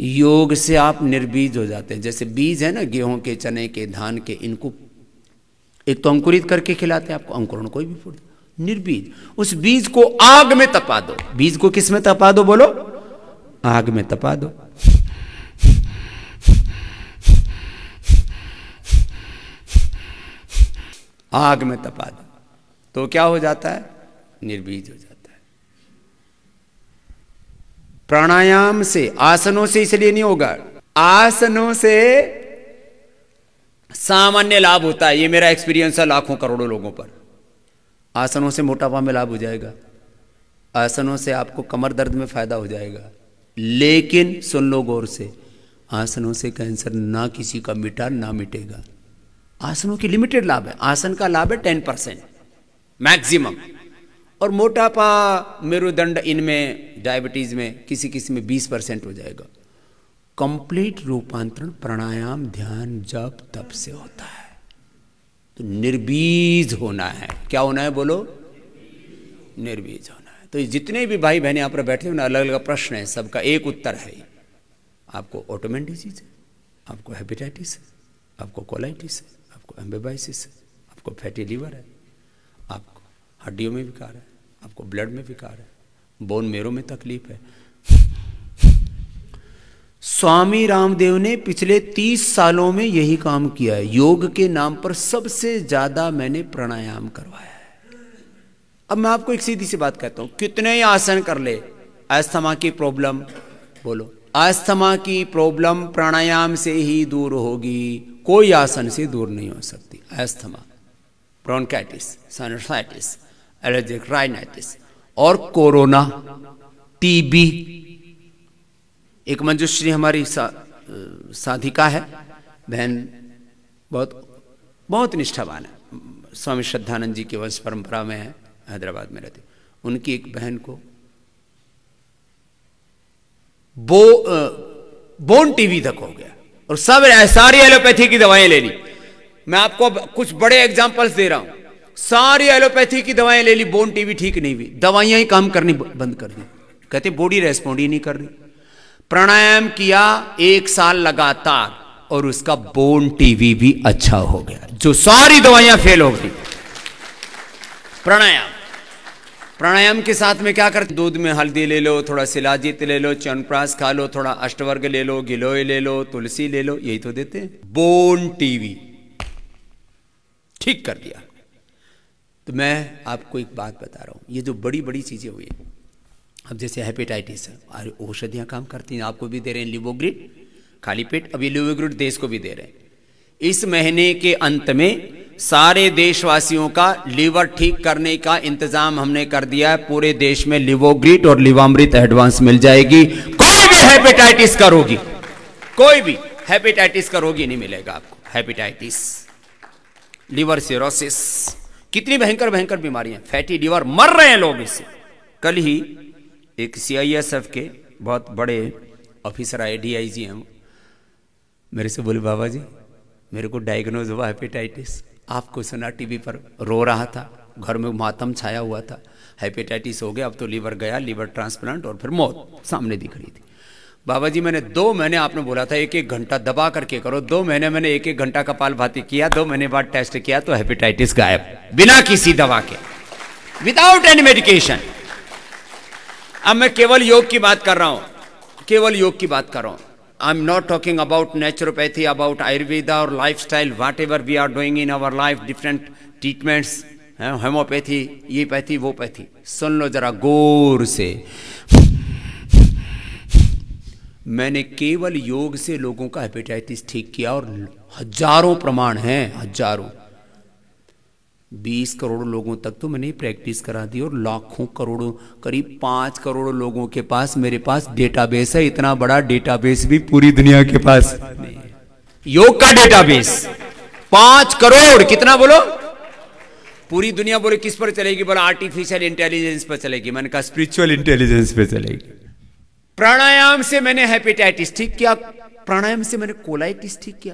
योग से आप निर्बीज हो जाते हैं। जैसे बीज है ना, गेहूं के, चने के, धान के, इनको एक तो अंकुरित करके खिलाते हैं आपको, अंकुरण कोई भी फूल, निर्बीज। उस बीज को आग में तपा दो। बीज को किस में तपा दो बोलो? आग में तपा दो। आग में तपा दो तो क्या हो जाता है? निर्बीज हो जाता है। प्राणायाम से, आसनों से इसलिए नहीं होगा। आसनों से सामान्य लाभ होता है, ये मेरा एक्सपीरियंस है लाखों करोड़ों लोगों पर। आसनों से मोटापा में लाभ हो जाएगा, आसनों से आपको कमर दर्द में फायदा हो जाएगा। लेकिन सुन लो गौर से, आसनों से कैंसर ना किसी का मिटा ना मिटेगा। आसनों की लिमिटेड लाभ है। आसन का लाभ है 10% मैक्सिमम, और मोटापा, मेरुदंड, इनमें, डायबिटीज में, किसी किसी में 20% हो जाएगा। कंप्लीट रूपांतरण प्राणायाम, ध्यान, जप, तप से होता है। तो निर्बीज होना है। क्या होना है बोलो? निर्बीज होना है। तो जितने भी भाई बहन यहाँ पर बैठे हो ना, अलग अलग प्रश्न है, सबका एक उत्तर है। आपको ऑटोइम्यून डिजीज है, आपको हेपेटाइटिस है, आपको कोलाइटिस है, आपको एम्बेबाइसिस है, आपको फैटी लीवर है, आपको हड्डियों में विकार है, आपको ब्लड में विकार है, बोन मेरो में तकलीफ है। स्वामी रामदेव ने पिछले 30 सालों में यही काम किया है। योग के नाम पर सबसे ज्यादा मैंने प्राणायाम करवाया है। अब मैं आपको एक सीधी सी बात कहता हूं, कितने ही आसन कर ले, अस्थमा की प्रॉब्लम बोलो, अस्थमा की प्रॉब्लम प्राणायाम से ही दूर होगी, कोई आसन से दूर नहीं हो सकती। Asthma, bronchitis, sinusitis, allergic rhinitis और कोरोना, टीबी। एक मंजुश्री हमारी साधिका है, बहन बहुत निष्ठावान है, स्वामी श्रद्धानंद जी के वंश परंपरा में है, हैदराबाद में रहती। उनकी एक बहन को बोन टीवी तक हो गया और सब सारी एलोपैथी की दवाएं ले ली। मैं आपको कुछ बड़े एग्जांपल्स दे रहा हूं। सारी एलोपैथी की दवाएं ले ली, बोन टीवी ठीक नहीं हुई, दवाइयां ही काम करनी बंद कर दी। कहते बॉडी रेस्पॉन्ड ही नहीं कर रही। प्राणायाम किया 1 साल लगातार और उसका बोन टीवी भी अच्छा हो गया, जो सारी दवाइयां फेल हो गई। प्राणायाम के साथ में क्या करते? दूध में हल्दी ले लो, थोड़ा शिलाजीत ले लो, च्यवनप्राश खा लो, थोड़ा अष्टवर्ग ले लो, गिलोय ले लो, तुलसी ले लो, यही तो देते हैं। बोन टीवी ठीक कर दिया। तो मैं आपको एक बात बता रहा हूं, ये जो बड़ी बड़ी चीजें हुई, अब जैसे हेपेटाइटिस है, औषधियां काम करती हैं, आपको भी दे रहे हैं लिवोग्रिड, खाली पेट। अभी लिवोग्रिड देश को भी दे रहे हैं। इस महीने के अंत में सारे देशवासियों का लीवर ठीक करने का इंतजाम हमने कर दिया है। पूरे देश में लिवोग्रिड और लिवामृत एडवांस मिल जाएगी। कोई भी हेपेटाइटिस का रोगी, कोई भी हेपेटाइटिस का रोगी नहीं मिलेगा आपको। हेपेटाइटिस, लिवर सिरोसिस, कितनी भयंकर भयंकर बीमारियां, फैटी लीवर, मर रहे हैं लोग इससे। कल ही एक CISF के बहुत बड़े ऑफिसर आए, DIG हैं, मेरे से बोले बाबा जी मेरे को डायग्नोज हुआ हेपेटाइटिस। आपको सुना टीवी पर, रो रहा था, घर में मातम छाया हुआ था, हेपेटाइटिस हो गया, अब तो लीवर गया, लीवर ट्रांसप्लांट और फिर मौत सामने दिख रही थी। बाबा जी मैंने 2 महीने, आपने बोला था 1-1 घंटा दबा करके करो, 2 महीने मैंने 1-1 घंटा कपालभाति किया, 2 महीने बाद टेस्ट किया तो हेपेटाइटिस गायब, बिना किसी दवा के, विदाउट एनी मेडिकेशन। अब मैं केवल योग की बात कर रहा हूं, केवल योग की बात कर रहा हूं। I am not talking about naturopathy, about Ayurveda और lifestyle, whatever we are doing in our life, different treatments, homeopathy, ये पैथी वो पैथी। सुन लो जरा गौर से, मैंने केवल योग से लोगों का हेपेटाइटिस ठीक किया और हजारों प्रमाण हैं, हजारों, 20 करोड़ लोगों तक तो मैंने प्रैक्टिस करा दी और लाखों करोड़ों, करीब 5 करोड़ लोगों के पास, मेरे पास डेटाबेस है। इतना बड़ा डेटाबेस भी पूरी दुनिया के पास नहीं है। योग का डेटाबेस 5 करोड़, कितना बोलो? पूरी दुनिया बोले किस पर चलेगी? बोला आर्टिफिशियल इंटेलिजेंस पर चलेगी। मैंने कहा स्पिरिचुअल इंटेलिजेंस पे चलेगी। प्राणायाम से मैंने हेपेटाइटिस ठीक किया, प्राणायाम से मैंने कोलाइटिस ठीक किया।